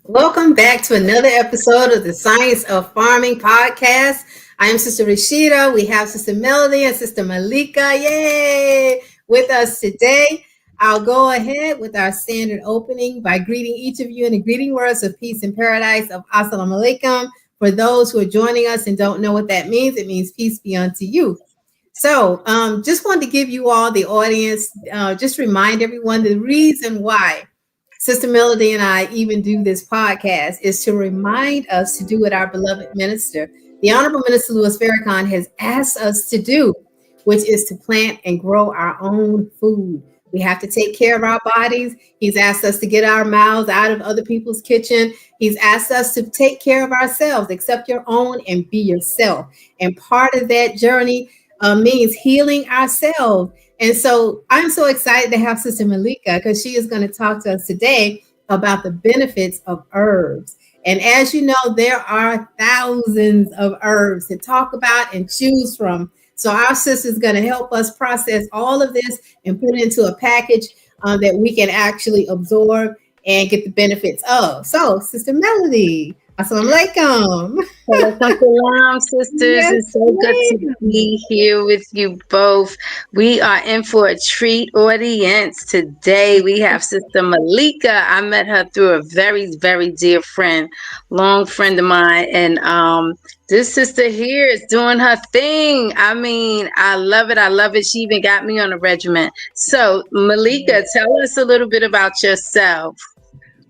Welcome back to another episode of the Science of Farming podcast. I am Sister Rashida. We have Sister Melody and Sister Malika, yay, with us today. I'll go ahead with our standard opening by greeting each of you in the greeting words of peace and paradise of Assalamu alaikum. For those who are joining us and don't know what that means, it means peace be unto you. So just wanted to give you all, the audience, just remind everyone the reason why Sister Melody and I even do this podcast is to remind us to do what our beloved minister, the Honorable Minister Louis Farrakhan, has asked us to do, which is to plant and grow our own food. We have to take care of our bodies. He's asked us to get our mouths out of other people's kitchen. He's asked us to take care of ourselves, accept your own and be yourself. And part of that journey means healing ourselves. And so I'm so excited to have Sister Malika because she is going to talk to us today about the benefits of herbs. And as you know, there are thousands of herbs to talk about and choose from. So our sister is going to help us process all of this and put it into a package that we can actually absorb and get the benefits of. So, Sister Melody, Assalamu alaikum. Salam, sisters. Yes, it's so good to be here with you both. We are in for a treat audience today. We have Sister Malika. I met her through a very, very dear friend, long friend of mine. And this sister here is doing her thing. I mean, I love it. I love it. She even got me on a regimen. So, Malika, tell us a little bit about yourself.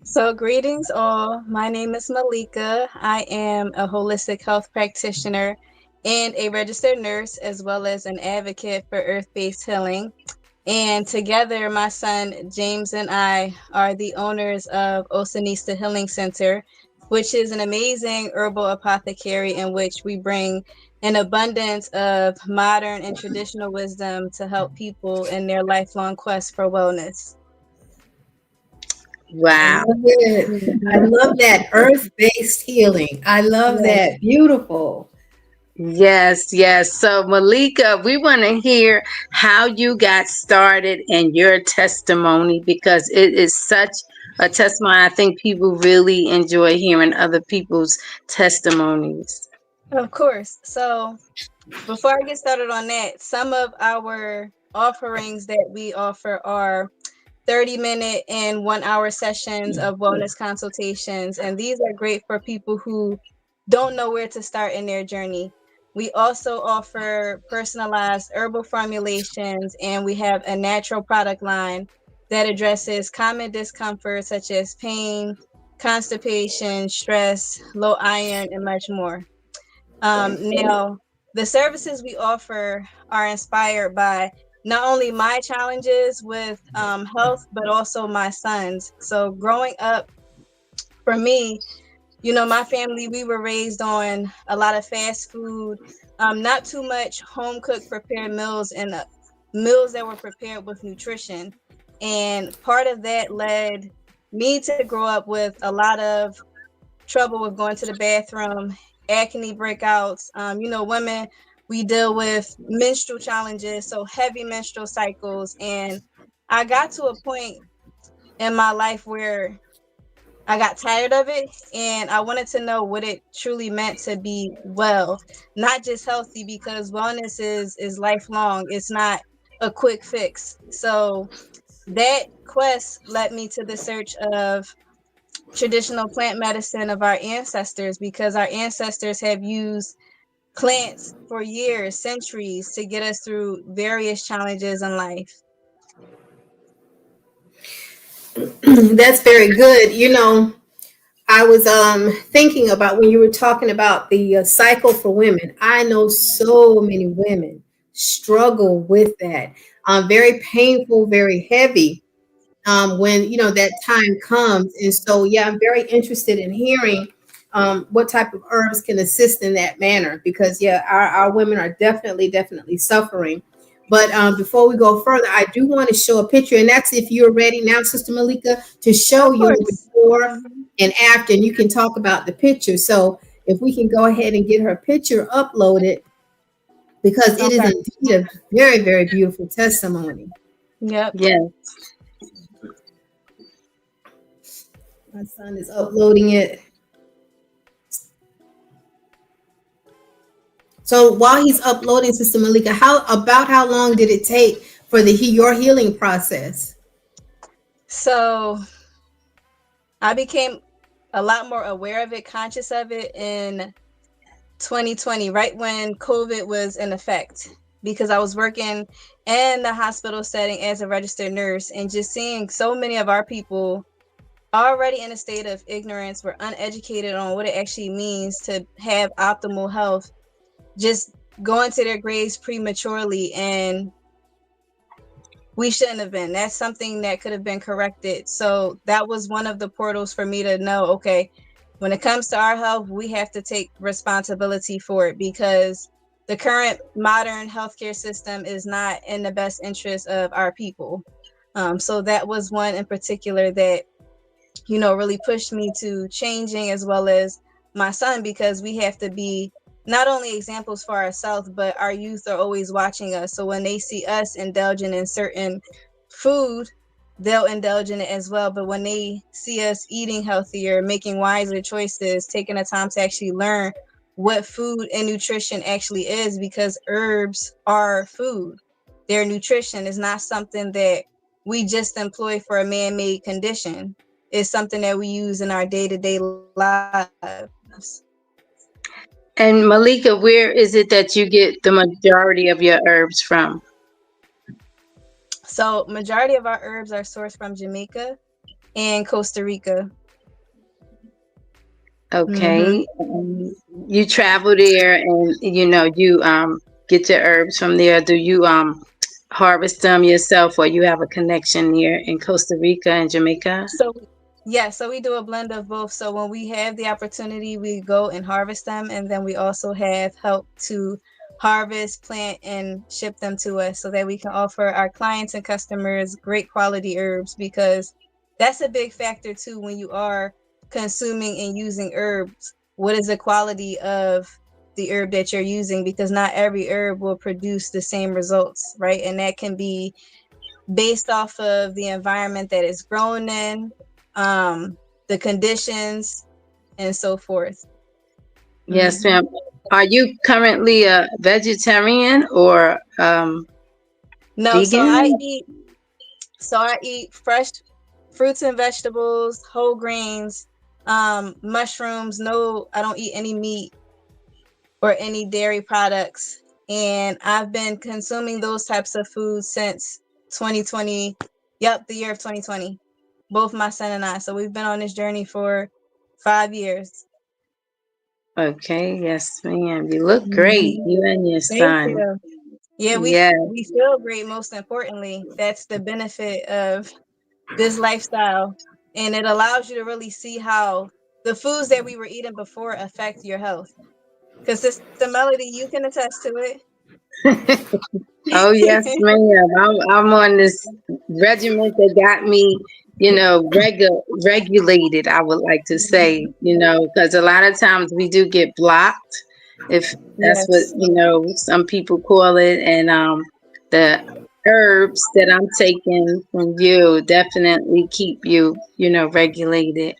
So greetings all. My name is Malika. I am a holistic health practitioner and a registered nurse, as well as an advocate for earth-based healing. And together, my son James and I are the owners of Osanista Healing Center, which is an amazing herbal apothecary in which we bring an abundance of modern and traditional wisdom to help people in their lifelong quest for wellness. Wow. I love that earth-based healing. I love that. Beautiful. Yes, yes. So Malika, we want to hear how you got started and your testimony, because it is such a testimony. I think people really enjoy hearing other people's testimonies. Of course. So before I get started on that, some of our offerings that we offer are 30-minute and 1-hour sessions of wellness consultations. And these are great for people who don't know where to start in their journey. We also offer personalized herbal formulations, and we have a natural product line that addresses common discomfort such as pain, constipation, stress, low iron, and much more. Now, the services we offer are inspired by not only my challenges with health, but also my son's. So growing up, for me, you know, my family, we were raised on a lot of fast food, not too much home cooked prepared meals and meals that were prepared with nutrition. And part of that led me to grow up with a lot of trouble with going to the bathroom, acne breakouts. You know, women, we deal with menstrual challenges, so heavy menstrual cycles. And I got to a point in my life where I got tired of it, and I wanted to know what it truly meant to be well, not just healthy, because wellness is lifelong. It's not a quick fix. So that quest led me to the search of traditional plant medicine of our ancestors, because our ancestors have used plants for years, centuries, to get us through various challenges in life. That's very good. You know, I was thinking about when you were talking about the cycle for women. I know so many women struggle with that. very painful, very heavy when that time comes. And so, yeah, I'm very interested in hearing what type of herbs can assist in that manner, because yeah, our women are definitely suffering. But before we go further, I do want to show a picture, and that's if you're ready now, Sister Malika, to show Of your course. before Mhm. and after, and you can talk about the picture. So if we can go ahead and get her picture uploaded, because it is Okay. indeed a very beautiful testimony. Yep. Yes. My son is uploading it. So while he's uploading, Sister Malika, how long did it take for your healing process? So I became a lot more aware of it, conscious of it in 2020, right when COVID was in effect, because I was working in the hospital setting as a registered nurse, and just seeing so many of our people already in a state of ignorance, were uneducated on what it actually means to have optimal health, just going to their graves prematurely. And we shouldn't have been. That's something that could have been corrected. So that was one of the portals for me to know, okay, when it comes to our health, we have to take responsibility for it, because the current modern healthcare system is not in the best interest of our people. So that was one in particular that, really pushed me to changing, as well as my son, because we have to be not only examples for ourselves, but our youth are always watching us. So when they see us indulging in certain food, they'll indulge in it as well. But when they see us eating healthier, making wiser choices, taking the time to actually learn what food and nutrition actually is, because herbs are food. Their nutrition is not something that we just employ for a man-made condition. It's something that we use in our day-to-day lives. And Malika, where is it that you get the majority of your herbs from? So majority of our herbs are sourced from Jamaica and Costa Rica. Mm-hmm. Okay. You travel there, and you get your herbs from there. Do you harvest them yourself, or you have a connection here in Costa Rica and Jamaica? So yeah, so we do a blend of both. So when we have the opportunity, we go and harvest them, and then we also have help to harvest, plant, and ship them to us, so that we can offer our clients and customers great quality herbs, because that's a big factor too when you are consuming and using herbs. What is the quality of the herb that you're using? Because not every herb will produce the same results, right? And that can be based off of the environment that it's grown in, the conditions, and so forth. Yes, ma'am. Are you currently a vegetarian or No, vegan? so I eat fresh fruits and vegetables, whole grains, mushrooms. No, I don't eat any meat or any dairy products. And I've been consuming those types of foods since 2020. Yep, the year of 2020. Both my son and I. So we've been on this journey for 5 years. Okay, yes, ma'am. You look great, Mhm. you and your Thank son. you. Yeah, Yeah. we feel great. Most importantly, that's the benefit of this lifestyle, and it allows you to really see how the foods that we were eating before affect your health. Because Sister Melody, you can attest to Oh yes, it. ma'am. I'm on this regiment that got me, regulated. I would like to say, because a lot of times we do get blocked, if that's what Yes. some people call it, and the herbs that I'm taking from you definitely keep you, regulated.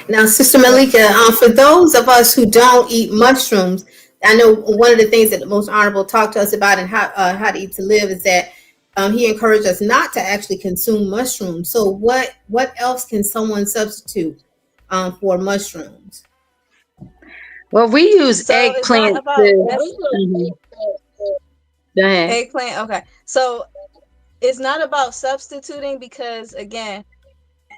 Now, Sister Malika, for those of us who don't eat mushrooms, I know one of the things that the Most Honorable talked to us about and how to eat to live is that he encouraged us not to actually consume mushrooms. So, what else can someone substitute for mushrooms? Well, we use So it's not eggplant about to. Mhm. Go ahead. eggplant. Okay. So it's not about substituting, because again,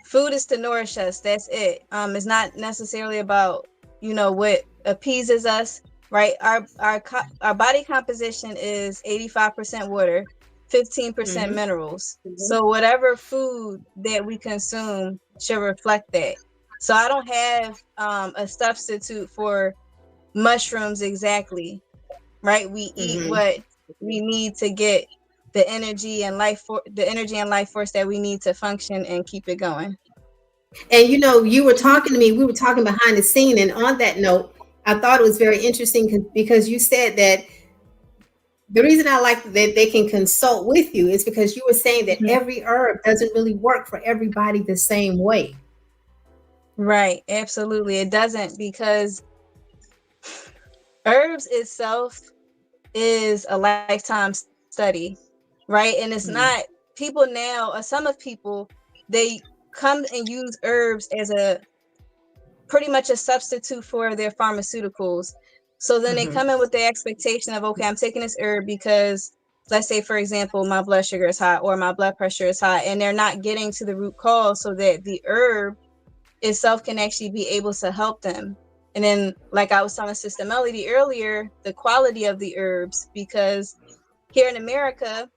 food is to nourish us. That's it. It's not necessarily about what appeases us, right? Our body composition is 85% water. 15% minerals. So whatever food that we consume should reflect that. So I don't have a substitute for mushrooms exactly, right? We eat what we need to get the energy and life force that we need to function and keep it going. And you were talking to me, we were talking behind the scene, and on that note, I thought it was very interesting because you said that the reason I like that they can consult with you is because you were saying that every herb doesn't really work for everybody the same way. Right, absolutely. It doesn't, because herbs itself is a lifetime study, right? And it's not, people now, or some of people, they come and use herbs as a pretty much a substitute for their pharmaceuticals. So then they come in with the expectation of, okay, I'm taking this herb because, let's say, for example, my blood sugar is high or my blood pressure is high, and they're not getting to the root cause so that the herb itself can actually be able to help them. And then, like I was telling Sister Melody earlier, the quality of the herbs, because here in America,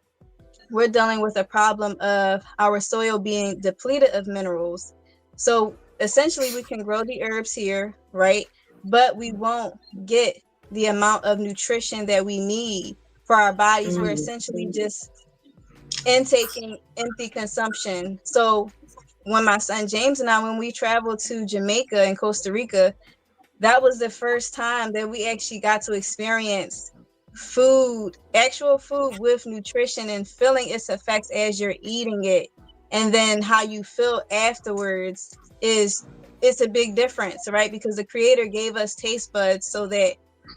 we're dealing with a problem of our soil being depleted of minerals. So essentially we can grow the herbs here, right? But we won't get the amount of nutrition that we need for our bodies. We're essentially just intaking empty consumption. So when my son James and I, when we traveled to Jamaica and Costa Rica, that was the first time that we actually got to experience food, actual food with nutrition and feeling its effects as you're eating it. And then how you feel afterwards it's a big difference, right? Because the creator gave us taste buds so that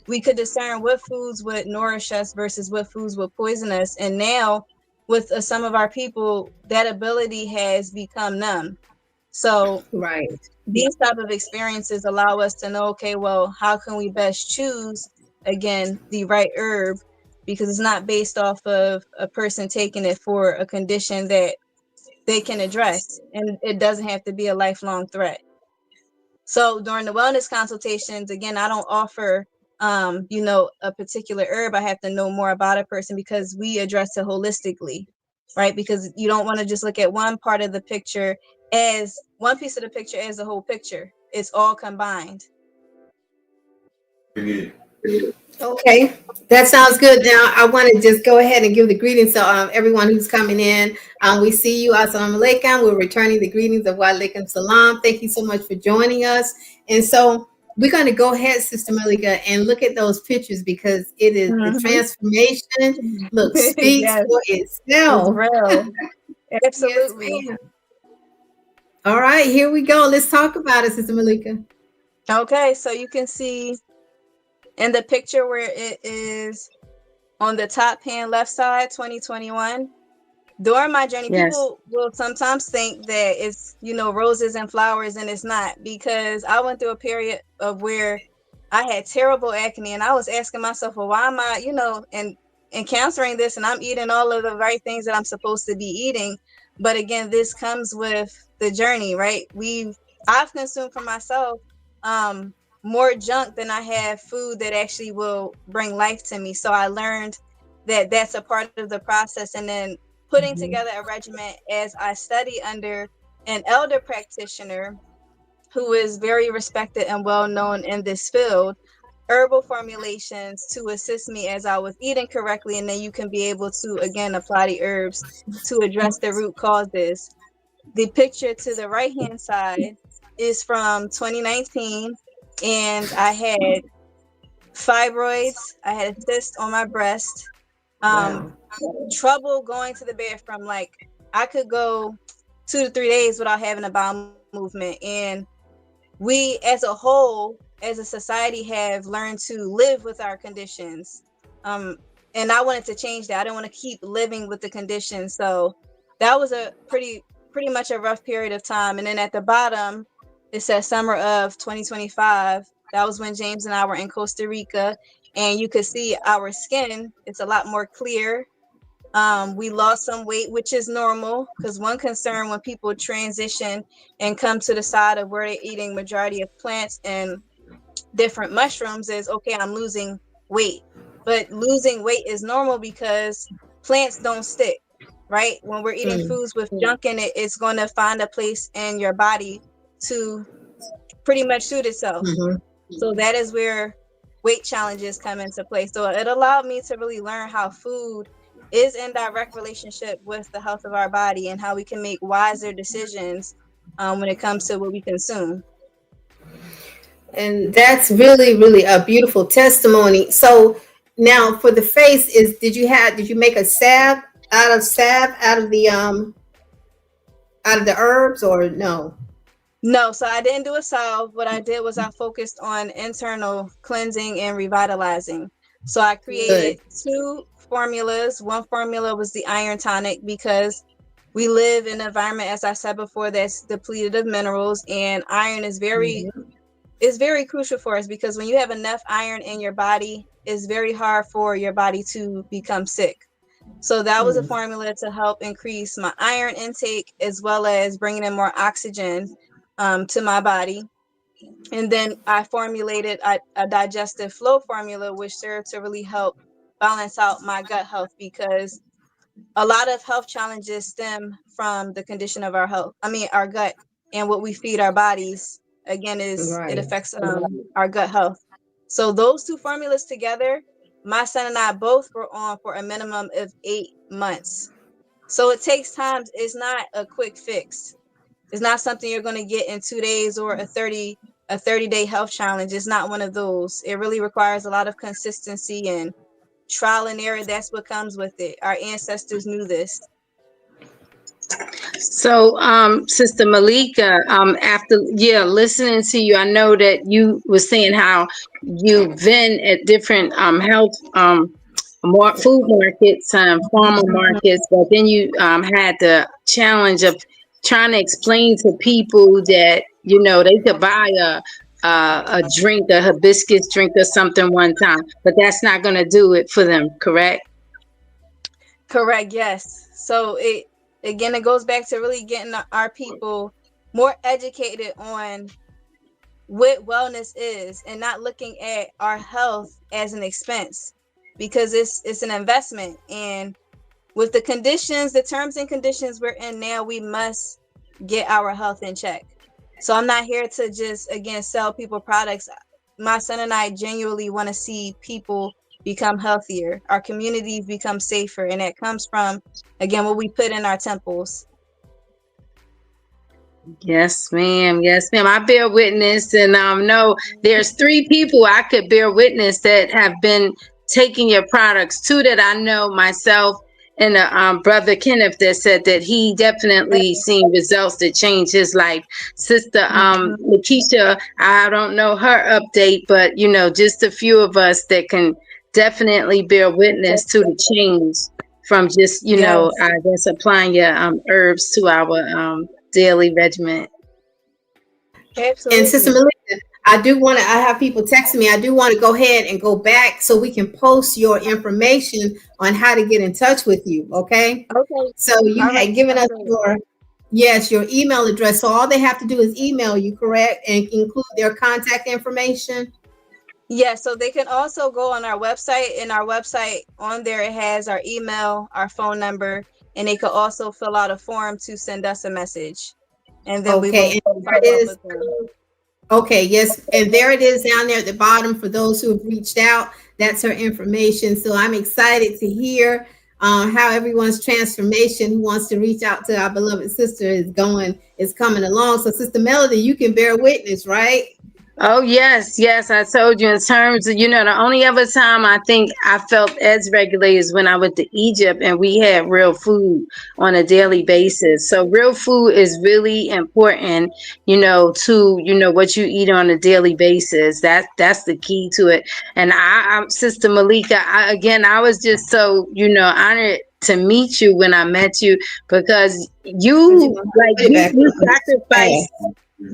we could discern what foods would nourish us versus what foods would poison us. And now with some of our people, that ability has become numb. So Right. these type of experiences allow us to know, okay, well, how can we best choose, again, the right herb? Because it's not based off of a person taking it for a condition that they can address, and it doesn't have to be a lifelong threat. So during the wellness consultations, again, I don't offer a particular herb. I have to know more about a person because we address it holistically, right? Because you don't want to just look at one part of the picture as one piece of the picture as the whole picture. It's all combined. Okay, that sounds good. Now, I want to just go ahead and give the greetings to everyone who's coming in. We see you. Assalamu alaikum. We're returning the greetings of wa alaikum salam. Thank you so much for joining us. And so we're going to go ahead, Sister Malika, and look at those pictures because it is the transformation. Look, speaks Yes, for it's itself. real. Yes, Absolutely. ma'am. All right, here we go. Let's talk about it, Sister Malika. Okay, so you can see in the picture where it is on the top hand left side, 2021. During my journey, people will sometimes think that it's, roses and flowers, and it's not, because I went through a period of where I had terrible acne, and I was asking myself, well, why am I, and encountering this, and I'm eating all of the right things that I'm supposed to be eating. But again, this comes with the journey, right? I've consumed for myself more junk than I have food that actually will bring life to me. So I learned that that's a part of the process. And then putting together a regimen as I study under an elder practitioner who is very respected and well known in this field, herbal formulations to assist me as I was eating correctly. And then you can be able to, again, apply the herbs to address the root causes. The picture to the right hand side is from 2019, and I had fibroids. I had a cyst on my breast. Trouble going to the bathroom. Like, I could go 2 to 3 days without having a bowel movement. And we as a whole, as a society, have learned to live with our conditions. And I wanted to change that. I didn't want to keep living with the conditions. So that was a pretty much a rough period of time. And then at the bottom, it says summer of 2025. That was when James and I were in Costa Rica. And you could see our skin, it's a lot more clear. We lost some weight, which is normal, because one concern when people transition and come to the side of where they're eating majority of plants and different mushrooms is, okay, I'm losing weight. But losing weight is normal because plants don't stick, right? When we're eating foods with junk in it, it's going to find a place in your body to pretty much suit itself. Mm-hmm. So that is where weight challenges come into play. So it allowed me to really learn how food is in direct relationship with the health of our body and how we can make wiser decisions when it comes to what we consume. And that's really, really a beautiful testimony. So now for the face, did you make a salve out of the herbs, or no? No, so I didn't do a salve. What I did was I focused on internal cleansing and revitalizing. So I created two formulas. One formula was the iron tonic, because we live in an environment, as I said before, that's depleted of minerals, and iron is very crucial for us, because when you have enough iron in your body, it's very hard for your body to become sick. So that was a formula to help increase my iron intake, as well as bringing in more oxygen to my body. And then I formulated a digestive flow formula, which served to really help balance out my gut health, because a lot of health challenges stem from the condition of our gut, and what we feed our bodies. Again, it Right. affects our gut health. So those two formulas together, my son and I both were on for a minimum of 8 months. So it takes time. It's not a quick fix. It's not something you're going to get in 2 days, or a 30-day health challenge. It's not one of those. It really requires a lot of consistency and trial and error. That's what comes with it. Our ancestors knew this. So, Sister Malika, after listening to you, I know that you were saying how you've been at different health food markets, farmer markets, but then you had the challenge of trying to explain to people that they could buy a drink, a hibiscus drink or something one time, but that's not going to do it for them, correct? Correct. Yes. So it goes back to really getting our people more educated on what wellness is, and not looking at our health as an expense, because it's an investment. And with the terms and conditions we're in now, we must get our health in check. So I'm not here to just, again, sell people products. My son and I genuinely want to see people become healthier, our communities become safer, and that comes from, again, what we put in our temples. Yes, ma'am. Yes, ma'am. I bear witness, and no, there's 3 people I could bear witness that have been taking your products. 2 that I know myself, and brother Kenneth that said that he definitely seen results that changed his life. Sister Lakeisha, I don't know her update, but just a few of us that can definitely bear witness to the change from just Yes. I guess applying your herbs to our daily regimen. And Sister Absolutely. Melissa, I have people texting me. I do want to go ahead and go back so we can post your information on how to get in touch with you. Okay. Okay. So you All right. had given us Great. your email address. So all they have to do is email you, correct? And include their contact information. Yeah, so they can also go on our website. And our website, on there, it has our email, our phone number, and they could also fill out a form to send us a message. And then we will Okay. And there follow it up is. with them. Okay, yes. And there it is down there at the bottom for those who have reached out. That's her information. So I'm excited to hear how everyone's transformation who wants to reach out to our beloved sister is coming along. So Sister Melody, you can bear witness, right? Oh yes, yes. I told you in terms of the only other time I think I felt as regulated is when I went to Egypt and we had real food on a daily basis. So real food is really important, to what you eat on a daily basis. That's the key to it. And I'm Sister Malika. I was just so honored to meet you when I met you, because you sacrificed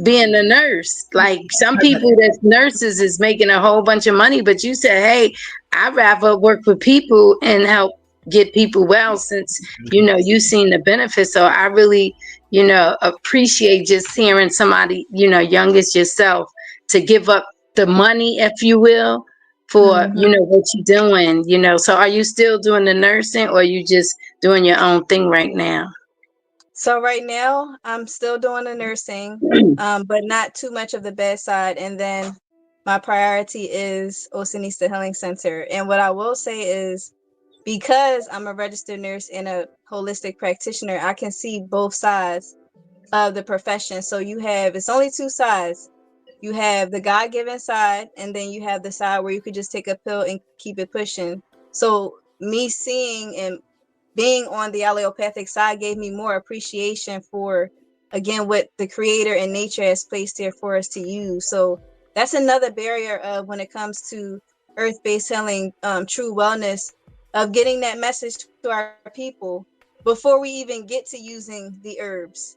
being a nurse. Like some people that's nurses is making a whole bunch of money, but you said, hey, I'd rather work with people and help get people well, since you've seen the benefits. So I really appreciate just hearing somebody young as yourself to give up the money, if you will, for, what you're doing, So are you still doing the nursing, or are you just doing your own thing right now? So right now, I'm still doing the nursing, but not too much of the bedside. And then my priority is Osanista Healing Center. And what I will say is, because I'm a registered nurse and a holistic practitioner, I can see both sides of the profession. So it's only two sides. You have the God-given side, and then you have the side where you could just take a pill and keep it pushing. So me seeing and being on the allopathic side gave me more appreciation for, again, what the creator and nature has placed there for us to use. So that's another barrier of when it comes to earth-based healing, true wellness, of getting that message to our people before we even get to using the herbs.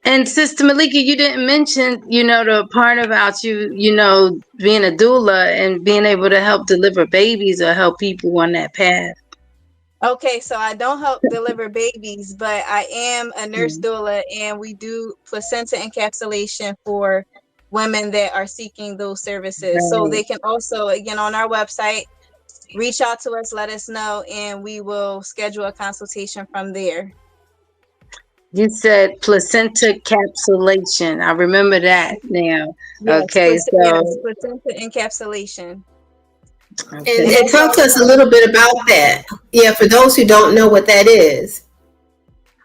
And Sister Malika, you didn't mention, the part about you, being a doula and being able to help deliver babies or help people on that path. Okay, so I don't help deliver babies, but I am a nurse doula, and we do placenta encapsulation for women that are seeking those services. Right. So they can also, again, on our website, reach out to us, let us know, and we will schedule a consultation from there. You said placenta encapsulation. I remember that now. Yes, Okay, placenta encapsulation. Okay. And talk to us a little bit about that. Yeah, for those who don't know what that is.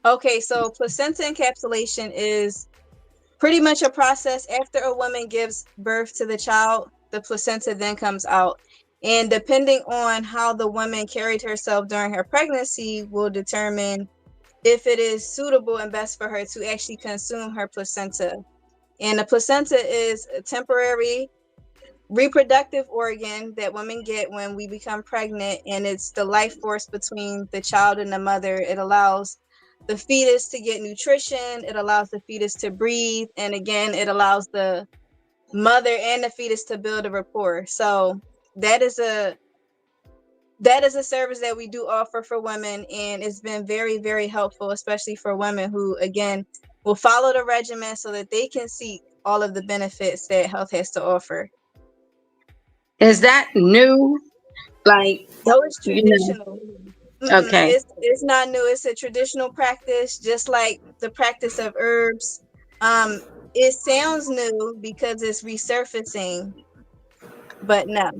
Okay, so placenta encapsulation is pretty much a process after a woman gives birth to the child. The placenta then comes out. And depending on how the woman carried herself during her pregnancy will determine if it is suitable and best for her to actually consume her placenta. And the placenta is a temporary reproductive organ that women get when we become pregnant, and it's the life force between the child and the mother. It allows the fetus to get nutrition, it allows the fetus to breathe, and again, it allows the mother and the fetus to build a rapport. So that is a service that we do offer for women, and it's been very, very helpful, especially for women who, again, will follow the regimen so that they can seek all of the benefits that health has to offer. Is that new? Like, that was traditional. Okay. It's not new. It's a traditional practice, just like the practice of herbs. It sounds new because it's resurfacing, but no.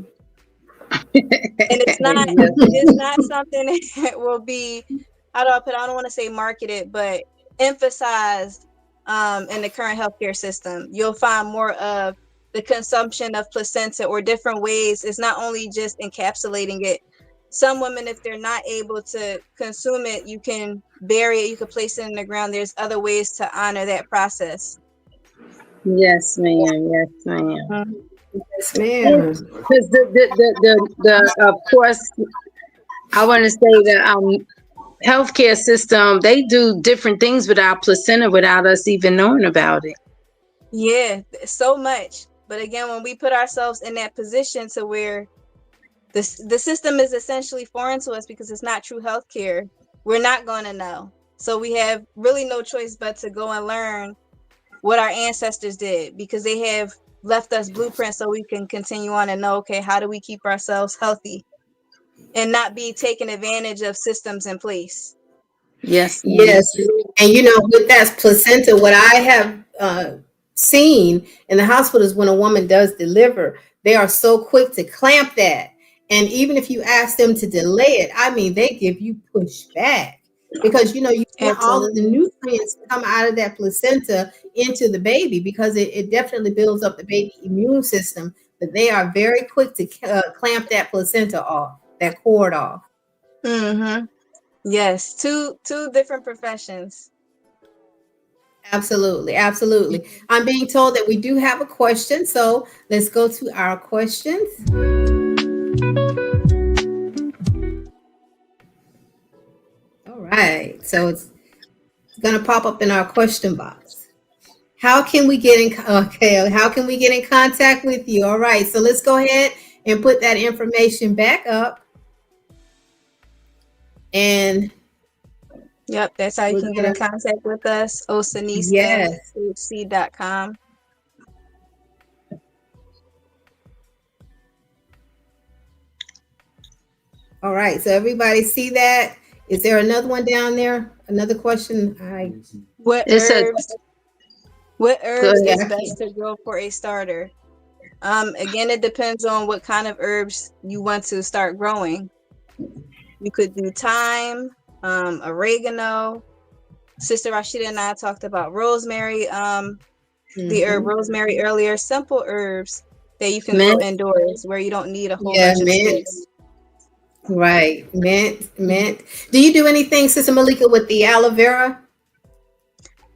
And it's not it's not something that will be, how do I put it? I don't want to say marketed, but emphasized in the current healthcare system. You'll find more of the consumption of placenta or different ways. It's not only just encapsulating it. Some women, if they're not able to consume it, you can bury it, you can place it in the ground. There's other ways to honor that process. Yes, ma'am. Yes, ma'am. Yes, ma'am. Because the of course, I want to say the healthcare system, they do different things with our placenta without us even knowing about it. Yeah, so much. But again, when we put ourselves in that position to where the system is essentially foreign to us because it's not true healthcare, we're not going to know. So we have really no choice but to go and learn what our ancestors did, because they have left us blueprints so we can continue on and know, okay, how do we keep ourselves healthy and not be taking advantage of systems in place? Yes. Yes. And with that placenta, what I have seen in the hospitals when a woman does deliver, they are so quick to clamp that. And even if you ask them to delay it, I mean, they give you pushback because you want all of the nutrients to come out of that placenta into the baby, because it definitely builds up the baby immune system. But they are very quick to clamp that placenta off, that cord off. Yes, two different professions. Absolutely, absolutely. I'm being told that we do have a question, so let's go to our questions. All right, so it's going to pop up in our question box. How can we get in? Okay, how can we get in contact with you? All right, so let's go ahead and put that information back up. And yep, that's how you can get in contact with us. OsanistaHC.com. All right. So everybody see that? Is there another one down there? Another question? What It says, herbs? What go herbs ahead. is best to grow for a starter? Again, it depends on what kind of herbs you want to start growing. You could do thyme, oregano. Sister Rashida and I talked about rosemary, the herb rosemary earlier. Simple herbs that you can grow Mint. indoors where you don't need a whole Yeah, bunch of mint. space. Right. Mint. Do you do anything, Sister Malika, with the aloe vera?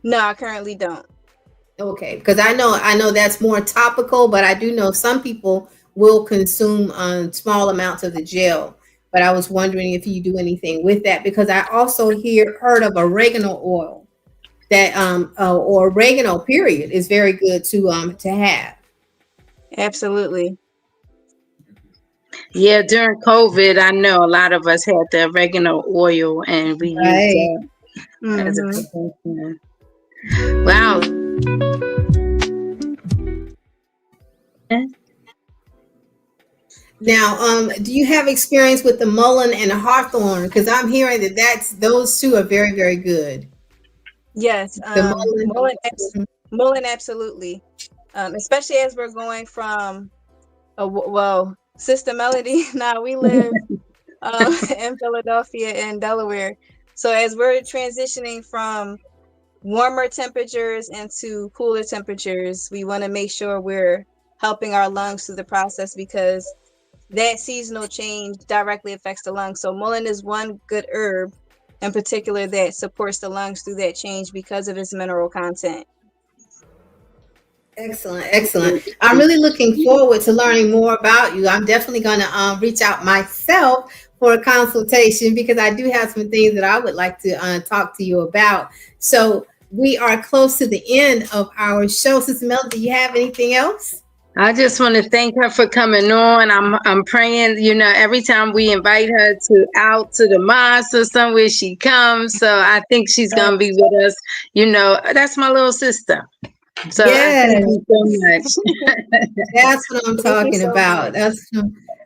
No, I currently don't. Okay, because I know that's more topical, but I do know some people will consume small amounts of the gel. But I was wondering if you do anything with that because I also heard of oregano oil that or oregano period is very good to have. Absolutely. Yeah, during COVID, I know a lot of us had the oregano oil and we used Right. that as a prevention. Wow. Now, do you have experience with the mullein and the hawthorn? Because I'm hearing that those two are very, very good. Yes, The mullein. mullein, absolutely. Especially as we're going from, well, Sister Melody. Now we live in Philadelphia and Delaware, so as we're transitioning from warmer temperatures into cooler temperatures, we want to make sure we're helping our lungs through the process because that seasonal change directly affects the lungs. So mullein is one good herb in particular that supports the lungs through that change because of its mineral content. Excellent. I'm really looking forward to learning more about you. I'm definitely going to reach out myself for a consultation because I do have some things that I would like to talk to you about. So we are close to the end of our show. Sister Mel, do you have anything else? I just want to thank her for coming on. I'm praying, every time we invite her out to the mosque or somewhere she comes. So I think she's gonna be with us. That's my little sister. So I thank Yes, you so much. that's what I'm Thank you talking so about. much. This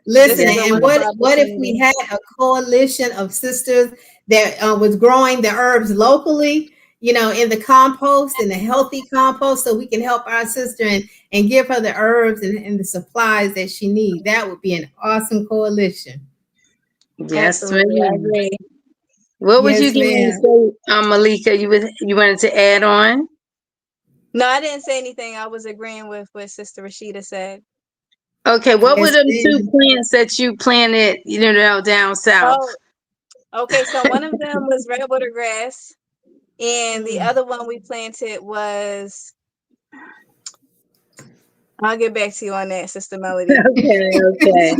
Listen, is a and wonderful what if we opportunity. had a coalition of sisters that was growing the herbs locally, in the compost, in the healthy compost, so we can help our sister and give her the herbs and the supplies that she needs. That would be an awesome coalition. Yes, Absolutely, I ma'am. agree. What would you Yes, give me ma'am. to say, Malika? You wanted to add on? No, I didn't say anything. I was agreeing with what Sister Rashida said. Okay, what were Yes, them two ma'am. plants that you planted, down south? Oh, okay. So one of them was redwood grass, and the other one we planted was. I'll get back to you on that, Sister Melody. Okay.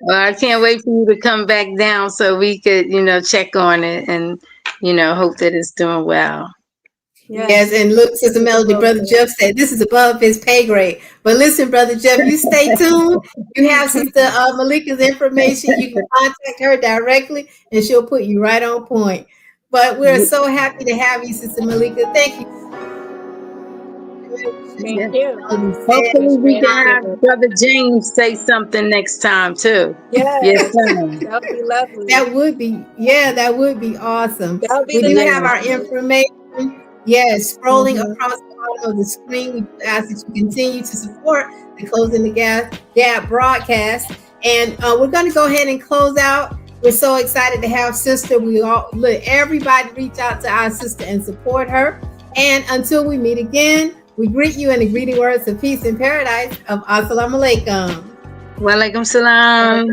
Well, I can't wait for you to come back down so we could, check on it and, hope that it's doing well. Yes, Yes. and look, Sister Melody, Brother Jeff said this is above his pay grade. But listen, Brother Jeff, you stay tuned. You have Sister Malika's information. You can contact her directly, and she'll put you right on point. But we're so happy to have you, Sister Malika. Thank you. Thank Yeah. you. Hopefully we can have Brother James say something next time too. Yes, Yes, sir. that would be lovely. That would be awesome. That would be We the do next have our episode. information. Yes, scrolling across the bottom of the screen. We do ask that you continue to support the Closing the Gap broadcast. And we're going to go ahead and close out. We're so excited to have sister. We all everybody reach out to our sister and support her. And until we meet again, we greet you in the greeting words of peace and paradise of Assalamu alaikum. Walaikum salam.